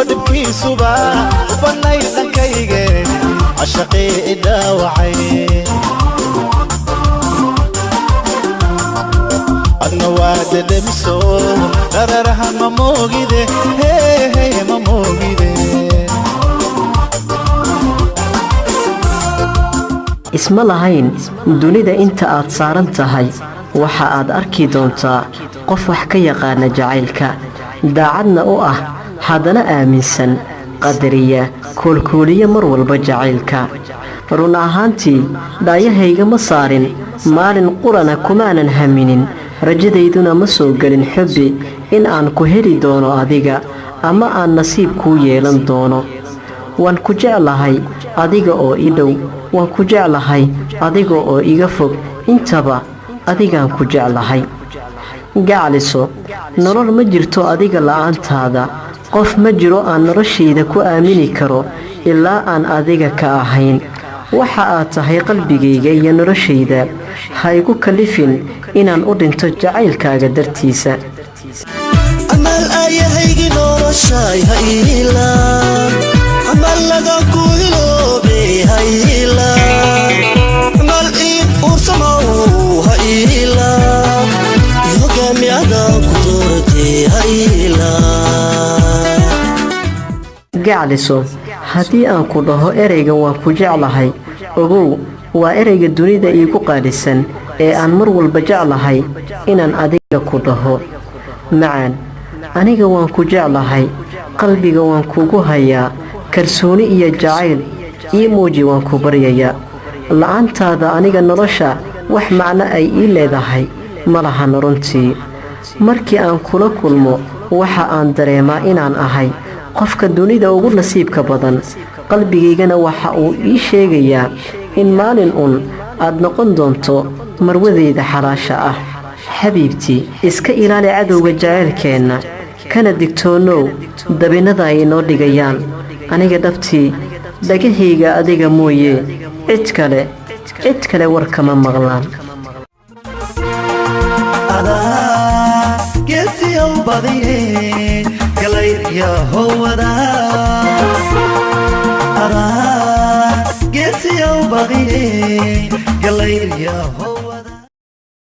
دبكي صبا وبنيت كيجي عشقي داوعي النواد دمسو دررها مموجده هي مموجده isma lahayn dunida inta aad saaran tahay waxa aad arki doontaa qof wax ka yaqaan jacaylka daacadna u ah hadana aaminsan qadariya koolkooliye mar walba jacaylka run ahaantii daayahayga ma saarin maalin qurana kumaanan haminin rajadeyduna ma soo galin xubbi in aan ku heli doono adiga ama aan nasiib ku yeelan doono waan ku jeclahay adiga oo i dhow waan ku jeclahay adiga oo iga fog intaba adigaan ku jeclahay gacaliso nolol ma jirto adiga la'aantaada qof ma jiro aan noloshayda ku aamini karo ilaa aan adiga ka ahayn waxa aad tahay qalbigayga iyo noloshayda ha igu kalifin inaan u dhinto jacaylkaaga dartiisa amal ayahaygi noloshay hayla amal laga kuiloobe hayla amal ii ursamo hayla yogamiyada ku doortay hayla gacaliso haddii aan ku dhaho ereyga waan ku jeclahay ogow waa ereyga dunida iigu qaalisan ee aan mar walba jeclahay inaan adiga ku dhaho macaan aniga waan ku jeclahay qalbiga waan kugu hayaa kalsooni iyo jacayl ii muuji waan ku baryayaa la'aantaada aniga nolosha wax macno ay ii leedahay ma lahan runtii markii aan kula kulmo waxa aan dareemaa inaan ahay qofka dunida ugu nasiibka badan qalbigaygana waxa uu ii sheegayaa in maalin aad noqon doonto marwadeyda xalaasha ah xabiibtii iska ilaali cadowga jacaylkeenna kana digtoonow dabinada ay inoo dhigayaan aniga dhabtii dhagahayga adiga mooye cid kale war kama maqlaan geesiyow badiye galayr yahowada geesiyow badiye galayr yahow